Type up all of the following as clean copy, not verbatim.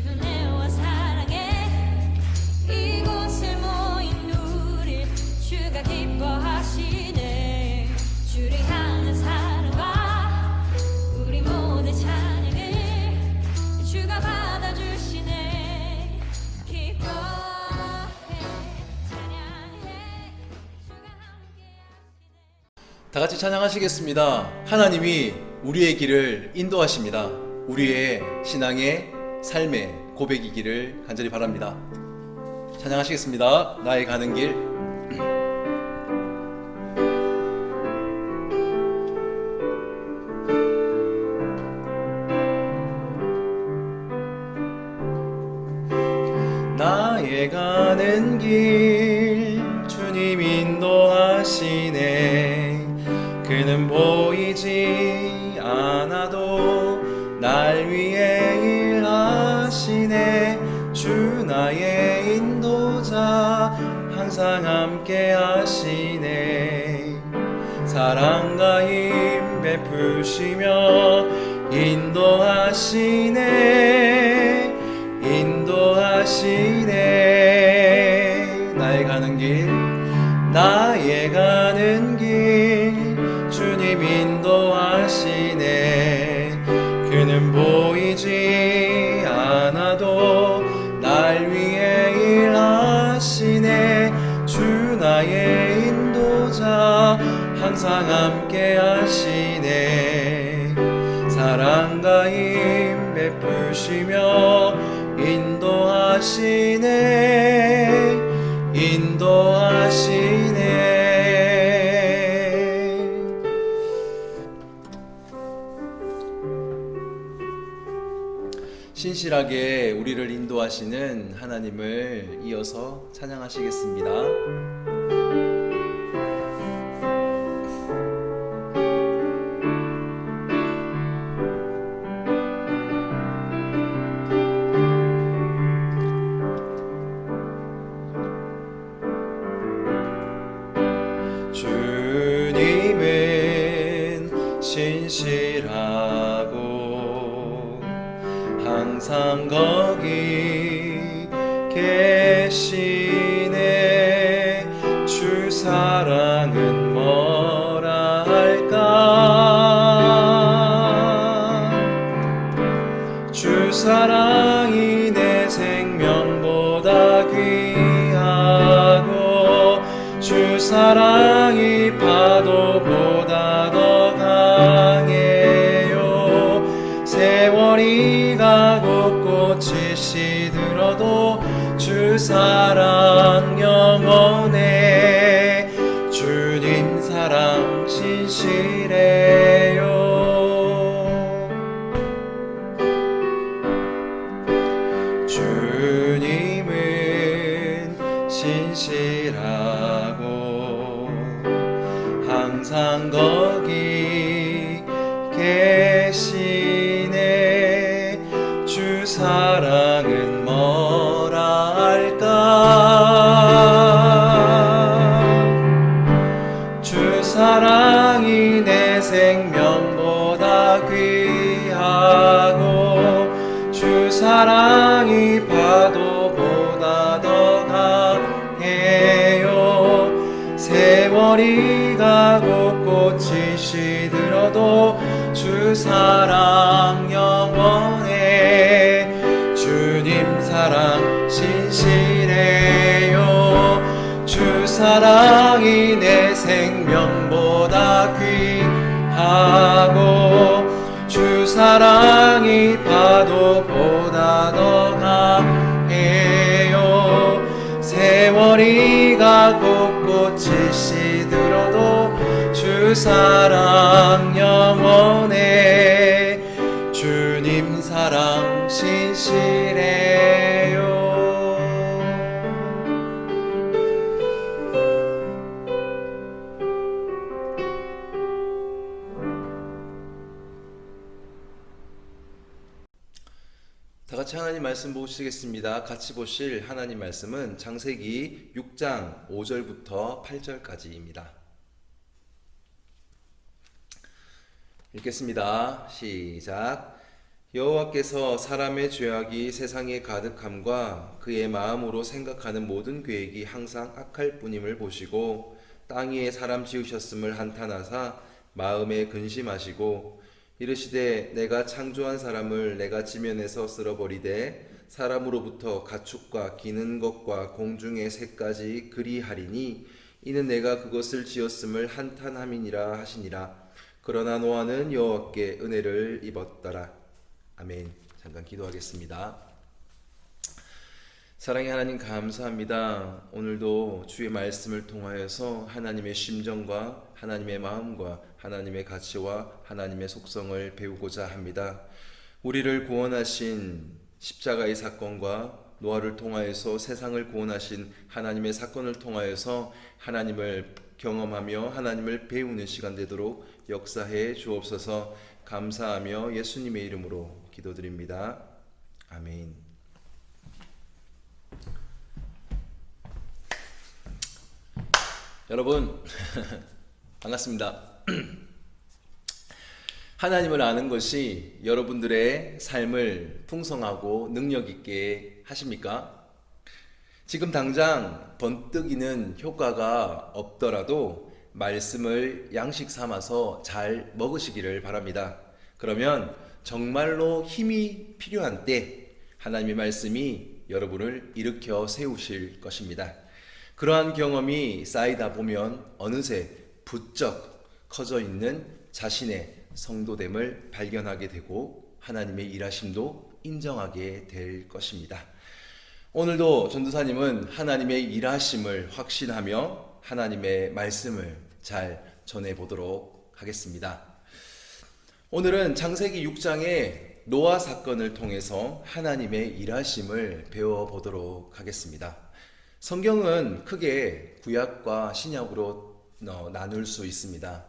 주내와 사랑해 이곳을 모인 우리 주가 기뻐하시네. 주를 향한 사랑과 우리 모두 찬양을 주가 받아주시네. 기뻐해 찬양해 주가 함께하시네. 다 같이 찬양하시겠습니다. 하나님이 우리의 길을 인도하십니다. 우리의 신앙의 삶의 고백이기를 간절히 바랍니다. 찬양하시겠습니다. 나의 가는 길. 나의 가는 길 주님 인도하시네. 그는 보이지 않아도 날 위해 일하시네. 주 나의 인도자 항상 함께 하시네. 사랑과 힘 베푸시며 인도하시네. 인도하시네. 나의 가는 길, 나의 가는 길 주님 인도하시네. 그는 보이지 않아도 날 위해 일하시네. 주 나의 인도자 항상 함께 하시네. 사랑과 힘 베푸시며 인도하시네. 인도하시네. 신실하게 우리를 인도하시는 하나님을 이어서 찬양하시겠습니다. 주님은 신실하고 항상 거기 계시네. 주 사랑은 뭐라 할까. 주 사랑이 내 생명보다 귀하고 주 사랑이 파도보다 더 강해요. 세월이 가고 꽃이 시들어도 주 사랑 영원해. 주님 사랑 신실해요. 주님은 신실하고 항상 거기 계시네. 주 사랑은 뭐라 할까. 주 사랑이 내 생명보다 귀하고 주 사랑이 파도보다 더 강해요. 세월이 가고 꽃이 시들어도 주 사랑 영원해. 주님 사랑 신실해요. 주 사랑이 내 생명보다 귀하고 주 사랑이 파도보다 더 강해요. 세월이 가고 꽃이 시들어도 주 사랑 영원해. 주님 사랑 신실해요. 다 같이 하나님 말씀 보시겠습니다. 같이 보실 하나님 말씀은 창세기 6장 5절부터 8절까지입니다. 읽겠습니다. 시작. 여호와께서 사람의 죄악이 세상에 가득함과 그의 마음으로 생각하는 모든 계획이 항상 악할 뿐임을 보시고 땅 위에 사람 지으셨음을 한탄하사 마음에 근심하시고 이르시되 내가 창조한 사람을 내가 지면에서 쓸어버리되 사람으로부터 가축과 기는 것과 공중의 새까지 그리하리니 이는 내가 그것을 지었음을 한탄함이니라 하시니라. 그러나 노아는 여호와께 은혜를 입었더라. 아멘. 잠깐 기도하겠습니다. 사랑의 하나님 감사합니다. 오늘도 주의 말씀을 통하여서 하나님의 심정과 하나님의 마음과 하나님의 가치와 하나님의 속성을 배우고자 합니다. 우리를 구원하신 십자가의 사건과 노아를 통하여서 세상을 구원하신 하나님의 사건을 통하여서 하나님을 경험하며 하나님을 배우는 시간 되도록 역사해 주옵소서. 감사하며 예수님의 이름으로 기도드립니다. 아멘. 여러분 반갑습니다. 하나님을 아는 것이 여러분들의 삶을 풍성하고 능력 있게 하십니까? 지금 당장 번뜩이는 효과가 없더라도 말씀을 양식 삼아서 잘 먹으시기를 바랍니다. 그러면 정말로 힘이 필요한 때 하나님의 말씀이 여러분을 일으켜 세우실 것입니다. 그러한 경험이 쌓이다 보면 어느새 부쩍 커져 있는 자신의 성도됨을 발견하게 되고 하나님의 일하심도 인정하게 될 것입니다. 오늘도 전도사님은 하나님의 일하심을 확신하며 하나님의 말씀을 잘 전해보도록 하겠습니다. 오늘은 창세기 6장의 노아 사건을 통해서 하나님의 일하심을 배워보도록 하겠습니다. 성경은 크게 구약과 신약으로 나눌 수 있습니다.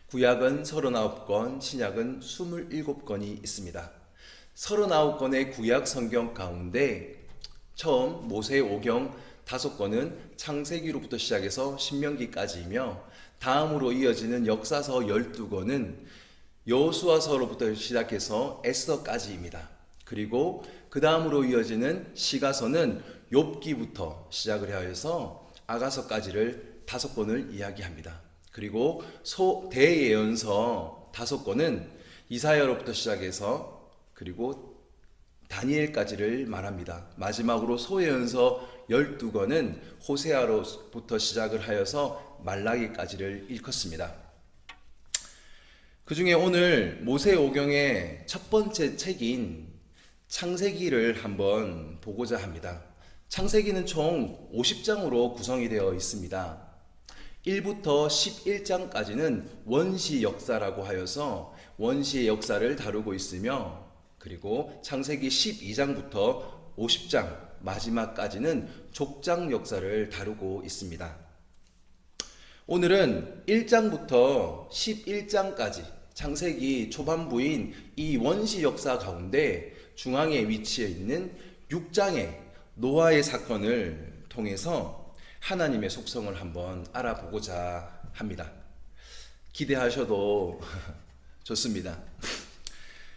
구약은 39권, 신약은 27권이 있습니다. 39권의 구약 성경 가운데 처음 모세오경 5권은 창세기로부터 시작해서 신명기까지이며 다음으로 이어지는 역사서 12권은 여호수아서로부터 시작해서 에스더까지입니다. 그리고 그 다음으로 이어지는 시가서는 욥기부터 시작을 하여서 아가서까지를 5권을 이야기합니다. 그리고 대예언서 5권은 이사야로부터 시작해서 그리고 다니엘까지를 말합니다. 마지막으로 소예언서 12권은 호세아로부터 시작을 하여서 말라기까지를 일컫습니다. 그 중에 오늘 모세오경의 첫 번째 책인 창세기를 한번 보고자 합니다. 창세기는 총 50장으로 구성이 되어 있습니다. 1부터 11장까지는 원시 역사라고 하여서 원시의 역사를 다루고 있으며 그리고 창세기 12장부터 50장 마지막까지는 족장 역사를 다루고 있습니다. 오늘은 1장부터 11장까지 창세기 초반부인 이 원시 역사 가운데 중앙에 위치해 있는 6장의 노아의 사건을 통해서 하나님의 속성을 한번 알아보고자 합니다. 기대하셔도 좋습니다.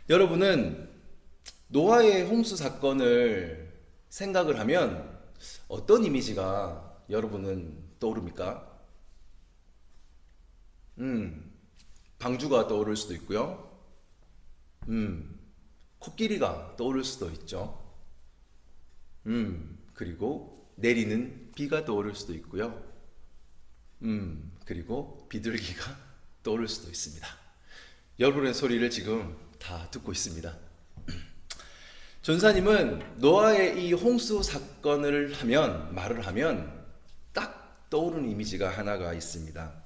여러분은 노아의 홍수 사건을 생각을 하면 어떤 이미지가 여러분은 떠오릅니까? 방주가 떠오를 수도 있고요. 코끼리가 떠오를 수도 있죠. 그리고 내리는 비가 떠오를 수도 있고요. 그리고 비둘기가 떠오를 수도 있습니다. 여러분의 소리를 지금 다 듣고 있습니다. 전사님은 노아의 이 홍수 사건을 말을 하면 딱 떠오르는 이미지가 하나가 있습니다.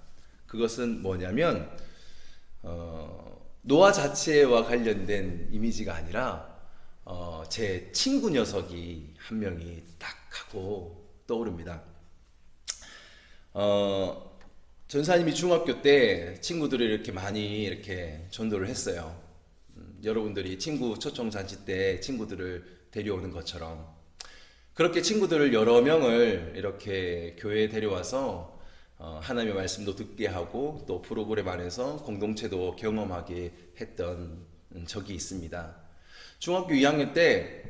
그것은 뭐냐면 노아 자체와 관련된 이미지가 아니라 제 친구 녀석이 한 명이 딱 하고 떠오릅니다. 전사님이 중학교 때 친구들을 이렇게 많이 이렇게 전도를 했어요. 여러분들이 친구 초청잔치 때 친구들을 데려오는 것처럼 그렇게 친구들을 여러 명을 이렇게 교회에 데려와서 하나님의 말씀도 듣게 하고 또 프로그램 안에서 공동체도 경험하게 했던 적이 있습니다. 중학교 2학년 때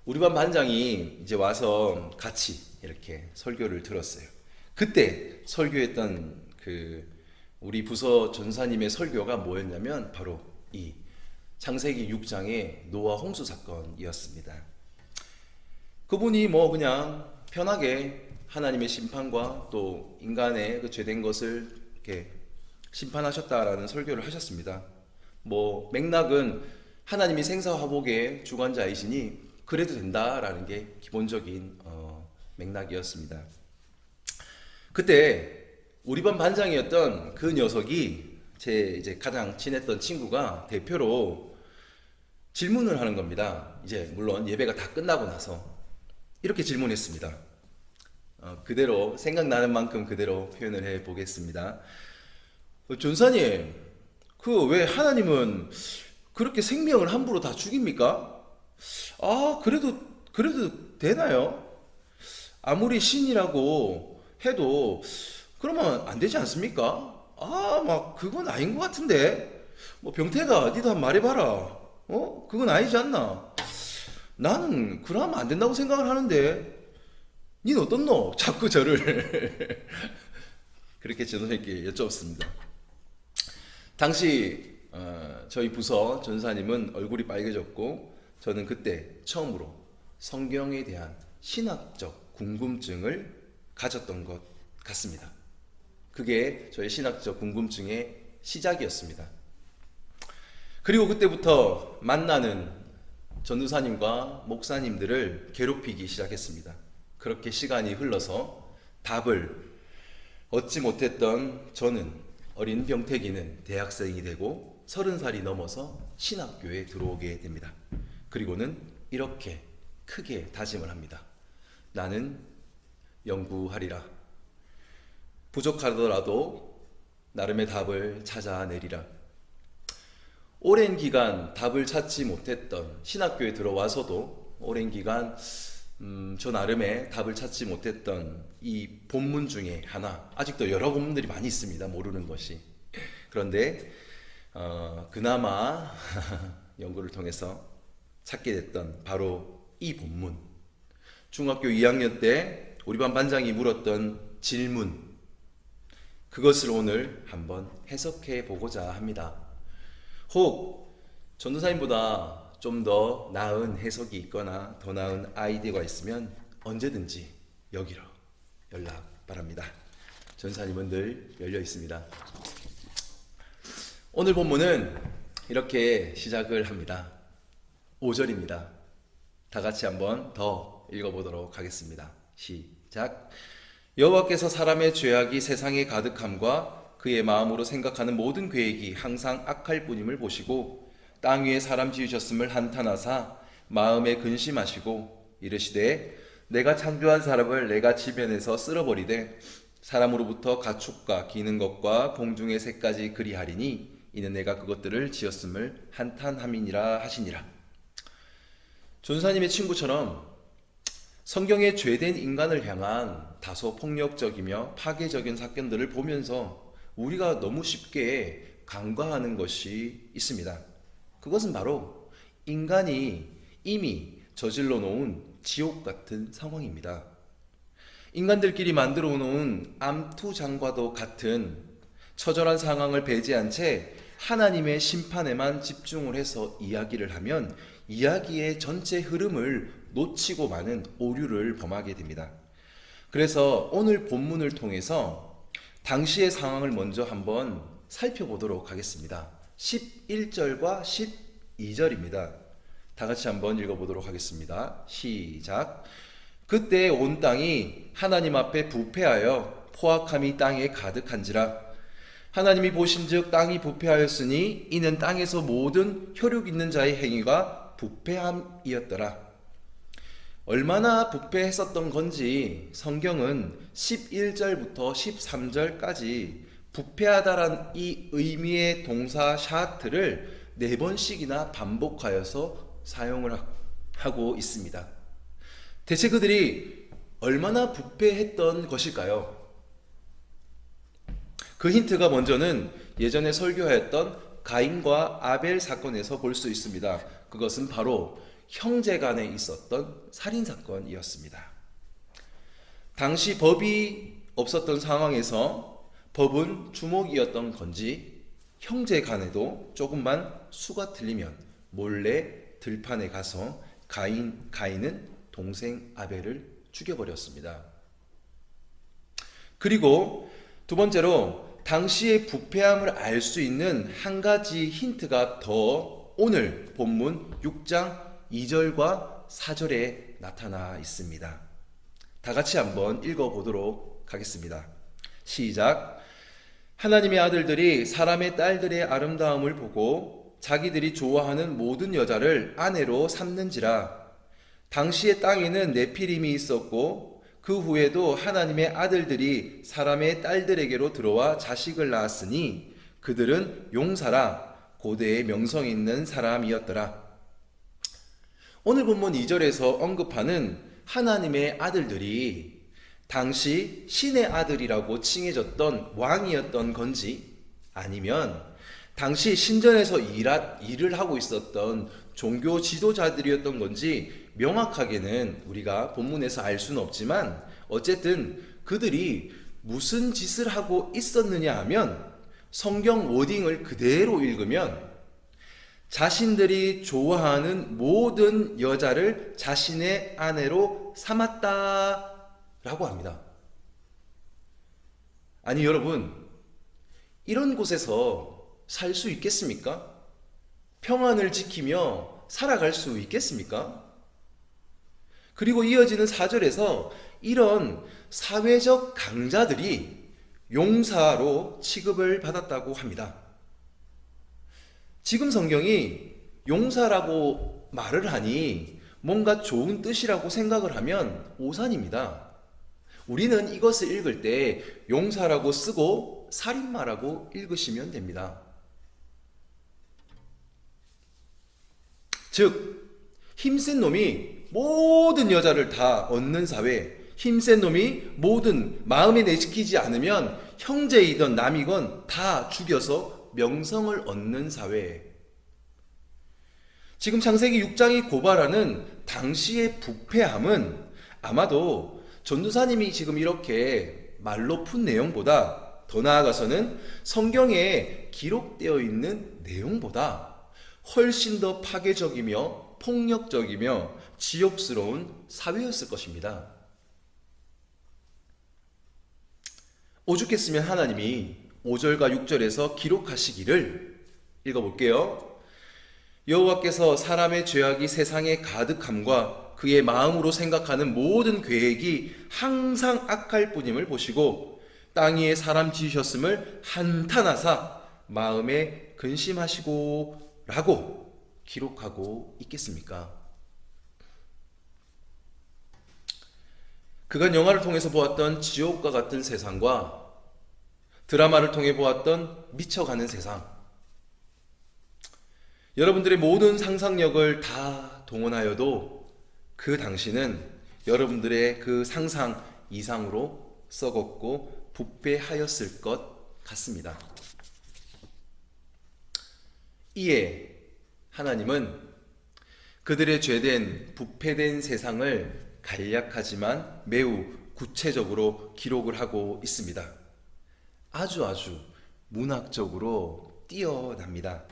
우리 반 반장이 이제 와서 같이 이렇게 설교를 들었어요. 그때 설교했던 우리 부서 전사님의 설교가 뭐였냐면 바로 이 창세기 6장의 노아 홍수 사건이었습니다. 그분이 뭐 그냥 편하게 하나님의 심판과 또 인간의 그 죄된 것을 이렇게 심판하셨다라는 설교를 하셨습니다. 뭐 맥락은 하나님이 생사화복의 주관자이시니 그래도 된다라는 게 기본적인 맥락이었습니다. 그때 우리 반 반장이었던 그 녀석이 제 이제 가장 친했던 친구가 대표로 질문을 하는 겁니다. 이제 물론 예배가 다 끝나고 나서 이렇게 질문했습니다. 그대로 생각나는 만큼 그대로 표현을 해 보겠습니다. 전사님, 왜 하나님은 그렇게 생명을 함부로 다 죽입니까? 그래도 되나요? 아무리 신이라고 해도 그러면 안 되지 않습니까? 그건 아닌 것 같은데. 뭐 병태가 니도 한번 말해봐라. 그건 아니지 않나? 나는 그러면 안 된다고 생각을 하는데. 니는 어떻노? 자꾸 저를 그렇게 전사님께 여쭤봤습니다. 당시 저희 부서 전사님은 얼굴이 빨개졌고 저는 그때 처음으로 성경에 대한 신학적 궁금증을 가졌던 것 같습니다. 그게 저의 신학적 궁금증의 시작이었습니다. 그리고 그때부터 만나는 전도사님과 목사님들을 괴롭히기 시작했습니다. 그렇게 시간이 흘러서 답을 얻지 못했던 저는 어린 병태기는 대학생이 되고 30살이 넘어서 신학교에 들어오게 됩니다. 그리고는 이렇게 크게 다짐을 합니다. 나는 연구하리라. 부족하더라도 나름의 답을 찾아내리라. 오랜 기간 답을 찾지 못했던 신학교에 들어와서도 오랜 기간 저 나름의 답을 찾지 못했던 이 본문 중에 하나, 아직도 여러 본문들이 많이 있습니다. 모르는 것이. 그런데 그나마 연구를 통해서 찾게 됐던 바로 이 본문. 중학교 2학년 때 우리 반 반장이 물었던 질문, 그것을 오늘 한번 해석해 보고자 합니다. 혹 전도사님보다 좀 더 나은 해석이 있거나 더 나은 아이디어가 있으면 언제든지 여기로 연락 바랍니다. 전사님은 늘 열려 있습니다. 오늘 본문은 이렇게 시작을 합니다. 5절입니다. 다 같이 한번 더 읽어보도록 하겠습니다. 시작. 여호와께서 사람의 죄악이 세상에 가득함과 그의 마음으로 생각하는 모든 계획이 항상 악할 뿐임을 보시고 땅 위에 사람 지으셨음을 한탄하사 마음에 근심하시고 이르시되 내가 창조한 사람을 내가 지면에서 쓸어버리되 사람으로부터 가축과 기는 것과 공중의 새까지 그리하리니 이는 내가 그것들을 지었음을 한탄함이니라 하시니라. 전사님의 친구처럼 성경의 죄된 인간을 향한 다소 폭력적이며 파괴적인 사건들을 보면서 우리가 너무 쉽게 간과하는 것이 있습니다. 그것은 바로 인간이 이미 저질러 놓은 지옥 같은 상황입니다. 인간들끼리 만들어 놓은 암투장과도 같은 처절한 상황을 배제한 채 하나님의 심판에만 집중을 해서 이야기를 하면 이야기의 전체 흐름을 놓치고 마는 오류를 범하게 됩니다. 그래서 오늘 본문을 통해서 당시의 상황을 먼저 한번 살펴보도록 하겠습니다. 11절과 12절입니다. 다 같이 한번 읽어보도록 하겠습니다. 시작. 그때 온 땅이 하나님 앞에 부패하여 포악함이 땅에 가득한지라. 하나님이 보신즉 땅이 부패하였으니 이는 땅에서 모든 혈육 있는 자의 행위가 부패함이었더라. 얼마나 부패했었던 건지 성경은 11절부터 13절까지 부패하다란 이 의미의 동사 샤트를 4번씩이나 반복하여서 사용을 하고 있습니다. 대체 그들이 얼마나 부패했던 것일까요? 그 힌트가 먼저는 예전에 설교하였던 가인과 아벨 사건에서 볼 수 있습니다. 그것은 바로 형제 간에 있었던 살인사건이었습니다. 당시 법이 없었던 상황에서 법은 주목이었던 건지 형제 간에도 조금만 수가 틀리면 몰래 들판에 가서 가인은 동생 아벨을 죽여버렸습니다. 그리고 두 번째로 당시의 부패함을 알 수 있는 한 가지 힌트가 더 오늘 본문 6장 2절과 4절에 나타나 있습니다. 다 같이 한번 읽어보도록 하겠습니다. 시작. 하나님의 아들들이 사람의 딸들의 아름다움을 보고 자기들이 좋아하는 모든 여자를 아내로 삼는지라. 당시의 땅에는 네피림이 있었고 그 후에도 하나님의 아들들이 사람의 딸들에게로 들어와 자식을 낳았으니 그들은 용사라 고대의 명성 있는 사람이었더라. 오늘 본문 2절에서 언급하는 하나님의 아들들이 당시 신의 아들이라고 칭해졌던 왕이었던 건지 아니면 당시 신전에서 일을 하고 있었던 종교 지도자들이었던 건지 명확하게는 우리가 본문에서 알 수는 없지만 어쨌든 그들이 무슨 짓을 하고 있었느냐 하면 성경 워딩을 그대로 읽으면 자신들이 좋아하는 모든 여자를 자신의 아내로 삼았다라고 합니다. 아니 여러분, 이런 곳에서 살 수 있겠습니까? 평안을 지키며 살아갈 수 있겠습니까? 그리고 이어지는 4절에서 이런 사회적 강자들이 용사로 취급을 받았다고 합니다. 지금 성경이 용사라고 말을 하니 뭔가 좋은 뜻이라고 생각을 하면 오산입니다. 우리는 이것을 읽을 때 용사라고 쓰고 살인마라고 읽으시면 됩니다. 즉 힘센 놈이 모든 여자를 다 얻는 사회, 힘센 놈이 모든 마음에 내키지 않으면 형제이든 남이건 다 죽여서 명성을 얻는 사회. 지금 창세기 6장이 고발하는 당시의 부패함은 아마도 전도사님이 지금 이렇게 말로 푼 내용보다 더 나아가서는 성경에 기록되어 있는 내용보다 훨씬 더 파괴적이며 폭력적이며 지옥스러운 사회였을 것입니다. 오죽했으면 하나님이 5절과 6절에서 기록하시기를 읽어볼게요. 여호와께서 사람의 죄악이 세상에 가득함과 그의 마음으로 생각하는 모든 계획이 항상 악할 뿐임을 보시고 땅 위에 사람 지으셨음을 한탄하사 마음에 근심하시고 라고 기록하고 있겠습니까? 그간 영화를 통해서 보았던 지옥과 같은 세상과 드라마를 통해 보았던 미쳐가는 세상, 여러분들의 모든 상상력을 다 동원하여도 그 당시는 여러분들의 그 상상 이상으로 썩었고 부패하였을 것 같습니다. 이에 하나님은 그들의 죄된 부패된 세상을 간략하지만 매우 구체적으로 기록을 하고 있습니다. 아주 문학적으로 뛰어납니다.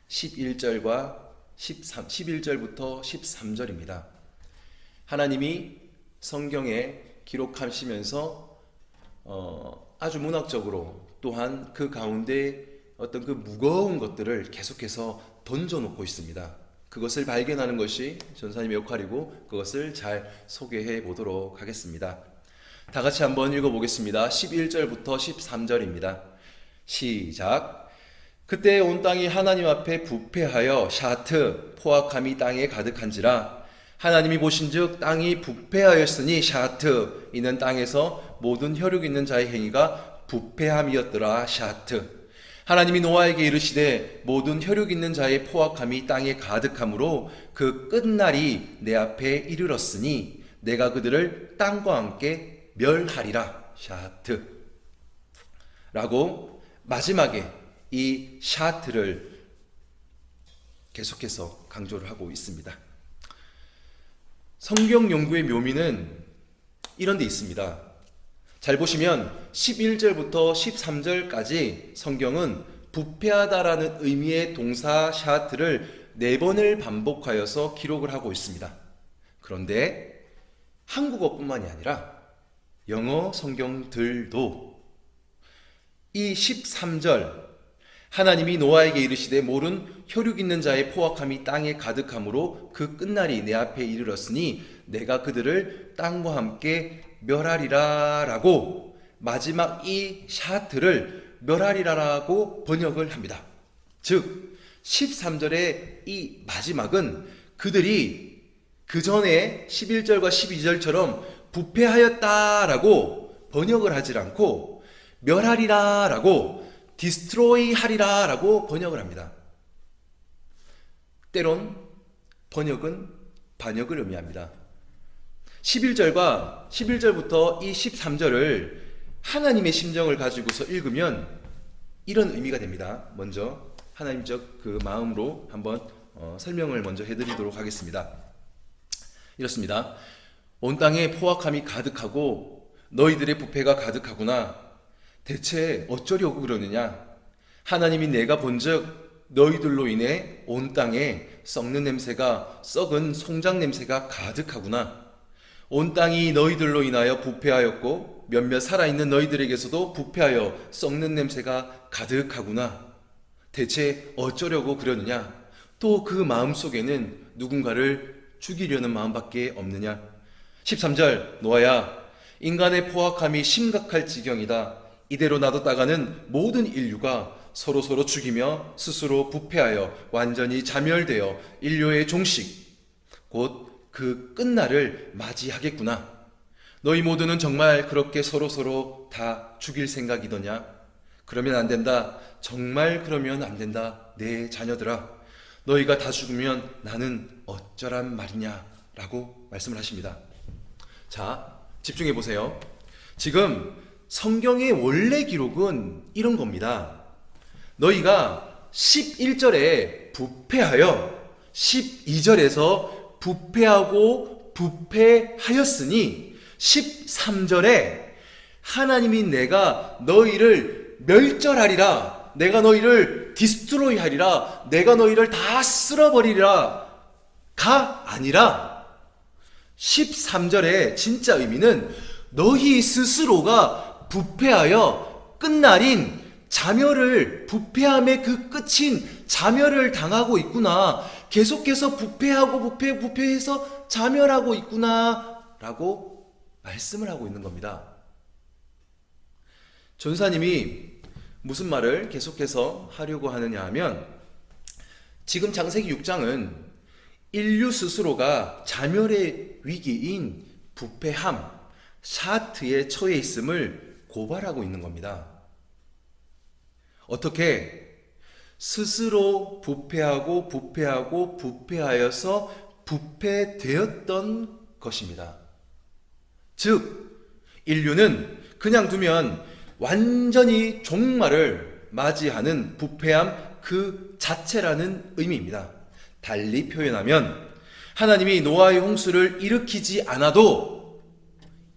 11절부터 13절입니다. 하나님이 성경에 기록하시면서 아주 문학적으로 또한 그 가운데 어떤 그 무거운 것들을 계속해서 던져놓고 있습니다. 그것을 발견하는 것이 전사님의 역할이고 그것을 잘 소개해 보도록 하겠습니다. 다 같이 한번 읽어보겠습니다. 11절부터 13절입니다. 시작. 그때 온 땅이 하나님 앞에 부패하여 샤트 포악함이 땅에 가득한지라. 하나님이 보신즉 땅이 부패하였으니 샤트 이는 땅에서 모든 혈육 있는 자의 행위가 부패함이었더라. 샤트. 하나님이 노아에게 이르시되 모든 혈육 있는 자의 포악함이 땅에 가득함으로 그 끝날이 내 앞에 이르렀으니 내가 그들을 땅과 함께 멸하리라. 샤트. 라고 마지막에 이 샤트를 계속해서 강조를 하고 있습니다. 성경 연구의 묘미는 이런 데 있습니다. 잘 보시면 11절부터 13절까지 성경은 부패하다라는 의미의 동사 샤트를 4번을 반복하여서 기록을 하고 있습니다. 그런데 한국어뿐만이 아니라 영어 성경들도 이 13절 하나님이 노아에게 이르시되 모른 혈육 있는 자의 포악함이 땅에 가득함으로 그 끝날이 내 앞에 이르렀으니 내가 그들을 땅과 함께 멸하리라 라고 마지막 이 샤트를 멸하리라라고 번역을 합니다. 즉 13절의 이 마지막은 그들이 그 전에 11절과 12절처럼 부패하였다라고 번역을 하지 않고 멸하리라라고 디스트로이 하리라 라고 번역을 합니다. 때론 번역은 반역을 의미합니다. 11절부터 이 13절을 하나님의 심정을 가지고서 읽으면 이런 의미가 됩니다. 먼저 하나님적 그 마음으로 한번 설명을 먼저 해드리도록 하겠습니다. 이렇습니다. 온 땅에 포악함이 가득하고 너희들의 부패가 가득하구나. 대체 어쩌려고 그러느냐? 하나님이 내가 본즉 너희들로 인해 온 땅에 썩는 냄새가 썩은 송장 냄새가 가득하구나. 온 땅이 너희들로 인하여 부패하였고 몇몇 살아있는 너희들에게서도 부패하여 썩는 냄새가 가득하구나. 대체 어쩌려고 그러느냐? 또 그 마음속에는 누군가를 죽이려는 마음밖에 없느냐? 13절 노아야, 인간의 포악함이 심각할 지경이다. 이대로 놔뒀다가는 모든 인류가 서로 죽이며 스스로 부패하여 완전히 자멸되어 인류의 종식 곧 그 끝날을 맞이하겠구나. 너희 모두는 정말 그렇게 서로 다 죽일 생각이더냐? 그러면 안 된다. 정말 그러면 안 된다. 내 자녀들아, 너희가 다 죽으면 나는 어쩌란 말이냐? 라고 말씀을 하십니다. 자, 집중해 보세요. 지금 성경의 원래 기록은 이런 겁니다. 너희가 11절에 부패하여 12절에서 부패하고 부패하였으니 13절에 하나님이 내가 너희를 멸절하리라, 내가 너희를 디스트로이 하리라, 내가 너희를 다 쓸어버리리라 가 아니라 13절의 진짜 의미는 너희 스스로가 부패하여 끝날인 자멸을, 부패함의 그 끝인 자멸을 당하고 있구나. 계속해서 부패해서 자멸하고 있구나 라고 말씀을 하고 있는 겁니다. 전사님이 무슨 말을 계속해서 하려고 하느냐 하면, 지금 창세기 6장은 인류 스스로가 자멸의 위기인 부패함, 샤트에 처해 있음을 고발하고 있는 겁니다. 어떻게? 스스로 부패하여서 부패되었던 것입니다. 즉 인류는 그냥 두면 완전히 종말을 맞이하는 부패함 그 자체라는 의미입니다. 달리 표현하면 하나님이 노아의 홍수를 일으키지 않아도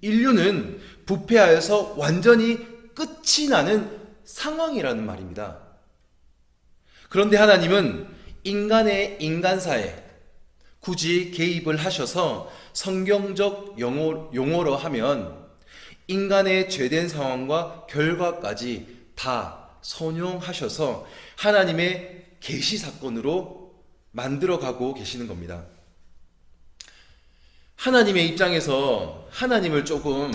인류는 부패하여서 완전히 끝이 나는 상황이라는 말입니다. 그런데 하나님은 인간의 인간사에 굳이 개입을 하셔서 성경적 용어로 하면 인간의 죄된 상황과 결과까지 다 선용하셔서 하나님의 계시 사건으로 만들어가고 계시는 겁니다. 하나님의 입장에서 하나님을 조금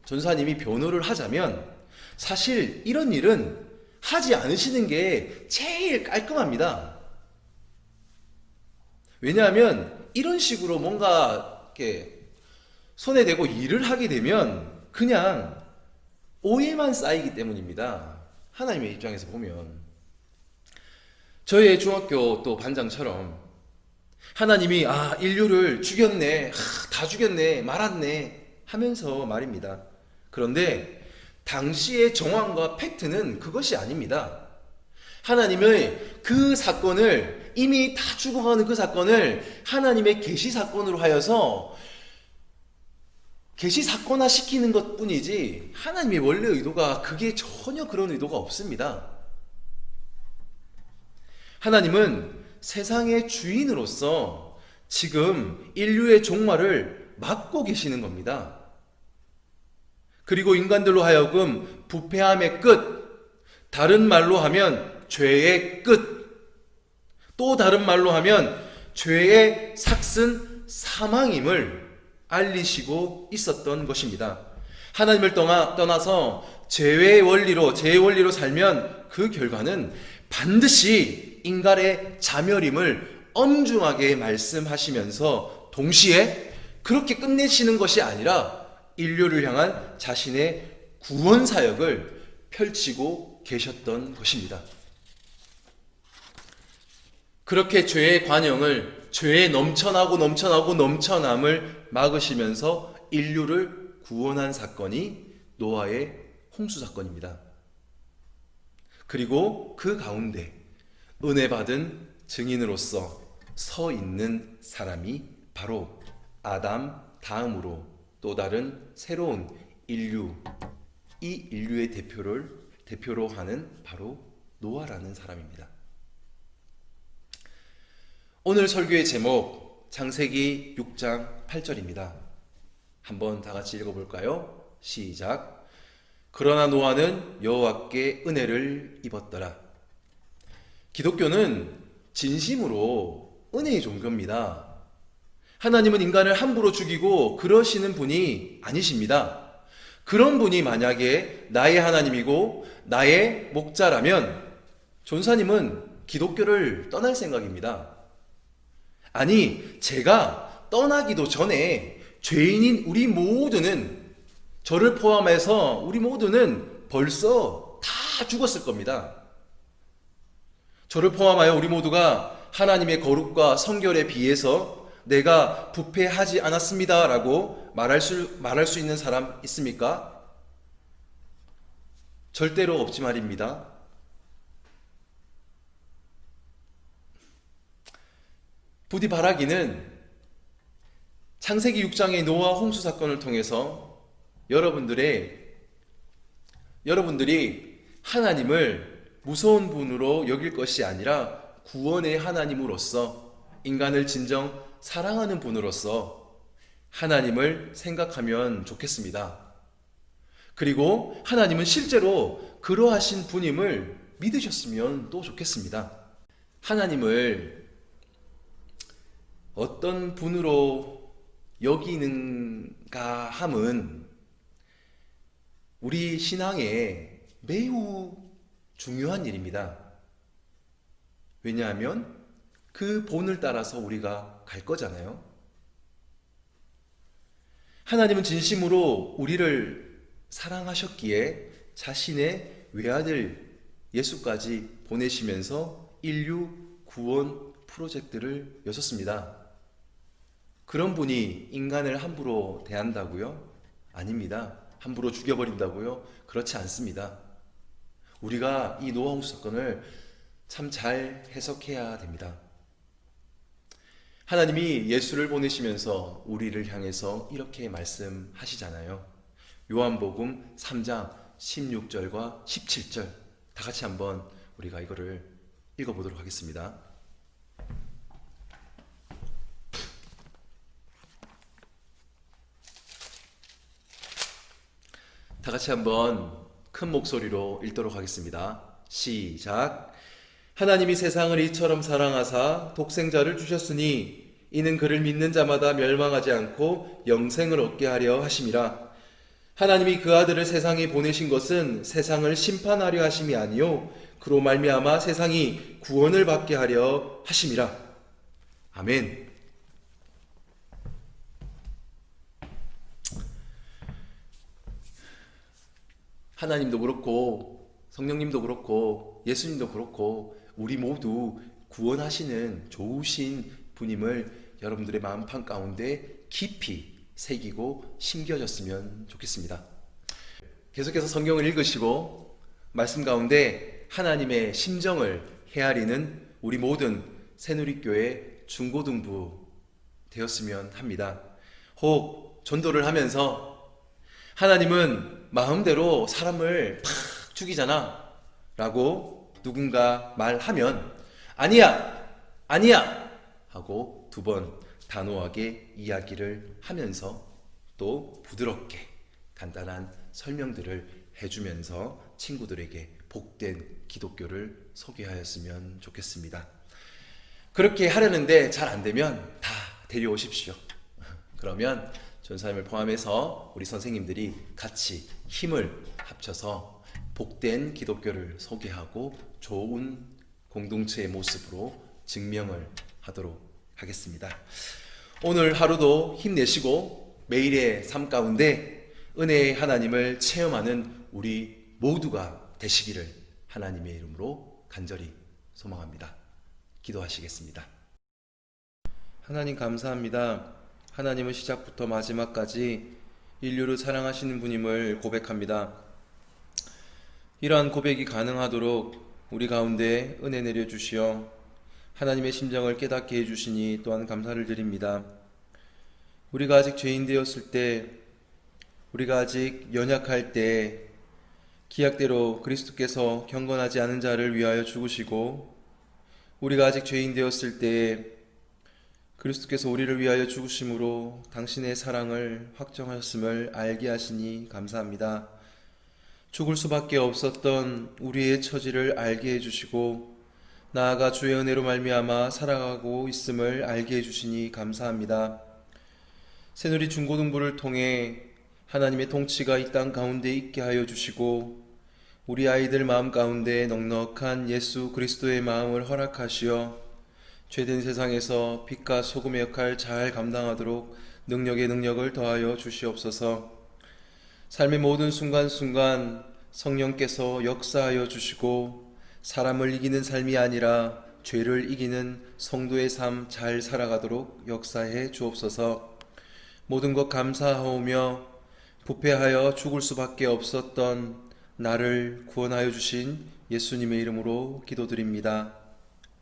전사님이 변호를 하자면 사실 이런 일은 하지 않으시는 게 제일 깔끔합니다. 왜냐하면 이런 식으로 뭔가 이렇게 손에 대고 일을 하게 되면 그냥 오해만 쌓이기 때문입니다. 하나님의 입장에서 보면 저의 중학교 또 반장처럼 하나님이 인류를 죽였네, 다 죽였네, 말았네 하면서 말입니다. 그런데 당시의 정황과 팩트는 그것이 아닙니다. 하나님의 그 사건을 이미 다 죽어가는 그 사건을 하나님의 계시 사건으로 하여서 계시 사건화 시키는 것 뿐이지 하나님의 원래 의도가 그게 전혀 그런 의도가 없습니다. 하나님은 세상의 주인으로서 지금 인류의 종말을 막고 계시는 겁니다. 그리고 인간들로 하여금 부패함의 끝, 다른 말로 하면 죄의 끝, 또 다른 말로 하면 죄의 삭슨 사망임을 알리시고 있었던 것입니다. 하나님을 떠나서 죄의 원리로 살면 그 결과는 반드시 인간의 자멸임을 엄중하게 말씀하시면서 동시에 그렇게 끝내시는 것이 아니라 인류를 향한 자신의 구원 사역을 펼치고 계셨던 것입니다. 그렇게 죄의 관영을, 죄의 넘쳐남을 막으시면서 인류를 구원한 사건이 노아의 홍수 사건입니다. 그리고 그 가운데 은혜 받은 증인으로서 서 있는 사람이 바로 아담 다음으로 또 다른 새로운 인류, 이 인류의 대표로 하는 바로 노아라는 사람입니다. 오늘 설교의 제목 창세기 6장 8절입니다. 한번 다 같이 읽어볼까요? 시작. 그러나 노아는 여호와께 은혜를 입었더라. 기독교는 진심으로 은혜의 종교입니다. 하나님은 인간을 함부로 죽이고 그러시는 분이 아니십니다. 그런 분이 만약에 나의 하나님이고 나의 목자라면 전사님은 기독교를 떠날 생각입니다. 아니, 제가 떠나기도 전에 죄인인 우리 모두는, 저를 포함해서 우리 모두는 벌써 다 죽었을 겁니다. 저를 포함하여 우리 모두가 하나님의 거룩과 성결에 비해서 내가 부패하지 않았습니다 라고 말할 수 있는 사람 있습니까? 절대로 없지 말입니다. 부디 바라기는 창세기 6장의 노아 홍수 사건을 통해서 여러분들이 하나님을 무서운 분으로 여길 것이 아니라 구원의 하나님으로서, 인간을 진정 사랑하는 분으로서 하나님을 생각하면 좋겠습니다. 그리고 하나님은 실제로 그러하신 분임을 믿으셨으면 또 좋겠습니다. 하나님을 어떤 분으로 여기는가 함은 우리 신앙에 매우 중요한 일입니다. 왜냐하면 그 본을 따라서 우리가 갈 거잖아요. 하나님은 진심으로 우리를 사랑하셨기에 자신의 외아들 예수까지 보내시면서 인류 구원 프로젝트를 여셨습니다. 그런 분이 인간을 함부로 대한다고요? 아닙니다. 함부로 죽여버린다고요? 그렇지 않습니다. 우리가 이 노아 홍수 사건을 참 잘 해석해야 됩니다. 하나님이 예수를 보내시면서 우리를 향해서 이렇게 말씀하시잖아요. 요한복음 3장 16절과 17절 다 같이 한번 우리가 이거를 읽어보도록 하겠습니다. 다 같이 한번 큰 목소리로 읽도록 하겠습니다. 시작. 하나님이 세상을 이처럼 사랑하사 독생자를 주셨으니 이는 그를 믿는 자마다 멸망하지 않고 영생을 얻게 하려 하심이라. 하나님이 그 아들을 세상에 보내신 것은 세상을 심판하려 하심이 아니요 그로 말미암아 세상이 구원을 받게 하려 하심이라. 아멘. 하나님도 그렇고 성령님도 그렇고 예수님도 그렇고 우리 모두 구원하시는 좋으신 분임을 여러분들의 마음판 가운데 깊이 새기고 심겨졌으면 좋겠습니다. 계속해서 성경을 읽으시고 말씀 가운데 하나님의 심정을 헤아리는 우리 모든 새누리교회 중고등부 되었으면 합니다. 혹 전도를 하면서 하나님은 마음대로 사람을 팍 죽이잖아 라고 누군가 말하면 아니야 하고 2번 단호하게 이야기를 하면서 또 부드럽게 간단한 설명들을 해주면서 친구들에게 복된 기독교를 소개하였으면 좋겠습니다. 그렇게 하려는데 잘 안되면 다 데려오십시오. 그러면 전사님을 포함해서 우리 선생님들이 같이 힘을 합쳐서 복된 기독교를 소개하고 좋은 공동체의 모습으로 증명을 하도록 하겠습니다. 오늘 하루도 힘내시고 매일의 삶 가운데 은혜의 하나님을 체험하는 우리 모두가 되시기를 하나님의 이름으로 간절히 소망합니다. 기도하시겠습니다. 하나님 감사합니다. 하나님은 시작부터 마지막까지 인류를 사랑하시는 분임을 고백합니다. 이러한 고백이 가능하도록 우리 가운데 은혜 내려주시어 하나님의 심정을 깨닫게 해주시니 또한 감사를 드립니다. 우리가 아직 죄인 되었을 때, 우리가 아직 연약할 때 기약대로 그리스도께서 경건하지 않은 자를 위하여 죽으시고, 우리가 아직 죄인 되었을 때에 그리스도께서 우리를 위하여 죽으심으로 당신의 사랑을 확정하였음을 알게 하시니 감사합니다. 죽을 수밖에 없었던 우리의 처지를 알게 해주시고 나아가 주의 은혜로 말미암아 살아가고 있음을 알게 해주시니 감사합니다. 새누리 중고등부를 통해 하나님의 통치가 이 땅 가운데 있게 하여 주시고 우리 아이들 마음 가운데 넉넉한 예수 그리스도의 마음을 허락하시어 죄된 세상에서 빛과 소금의 역할 잘 감당하도록 능력에 능력을 더하여 주시옵소서. 삶의 모든 순간순간 성령께서 역사하여 주시고 사람을 이기는 삶이 아니라 죄를 이기는 성도의 삶 잘 살아가도록 역사해 주옵소서. 모든 것 감사하오며 부패하여 죽을 수밖에 없었던 나를 구원하여 주신 예수님의 이름으로 기도드립니다.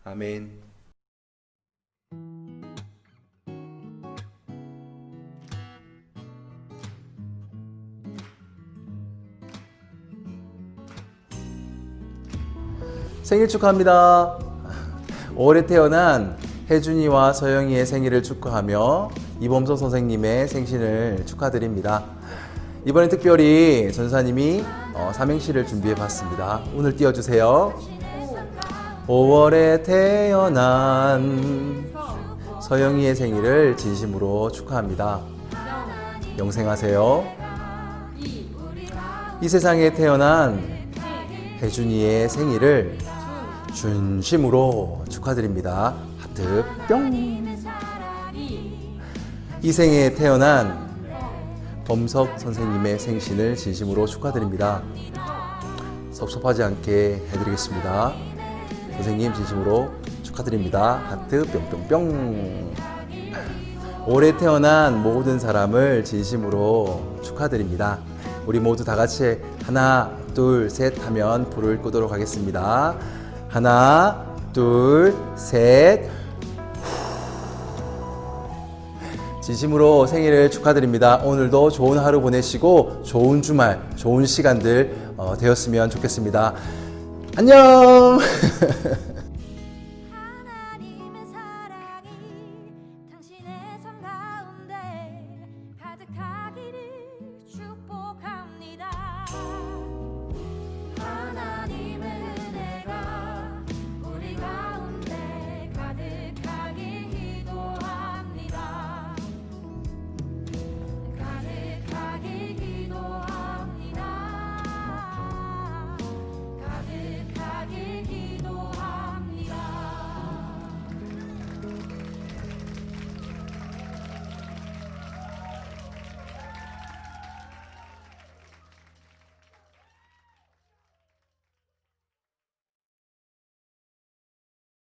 아멘. 생일 축하합니다. 5월에 태어난 혜준이와 서영이의 생일을 축하하며 이범서 선생님의 생신을 축하드립니다. 이번엔 특별히 전사님이 삼행시를 준비해 봤습니다. 오늘 띄워주세요. 5월에 태어난 서영이의 생일을 진심으로 축하합니다. 영생하세요. 이 세상에 태어난 혜준이의 생일을 진심으로 축하드립니다. 하트 뿅. 이 생에 태어난 범석 선생님의 생신을 진심으로 축하드립니다. 섭섭하지 않게 해드리겠습니다. 선생님 진심으로 축하드립니다. 하트 뿅뿅뿅. 올해 태어난 모든 사람을 진심으로 축하드립니다. 우리 모두 다 같이 하나 둘 셋 하면 불을 끄도록 하겠습니다. 하나 둘 셋. 진심으로 생일을 축하드립니다. 오늘도 좋은 하루 보내시고 좋은 주말, 좋은 시간들 되었으면 좋겠습니다. 안녕.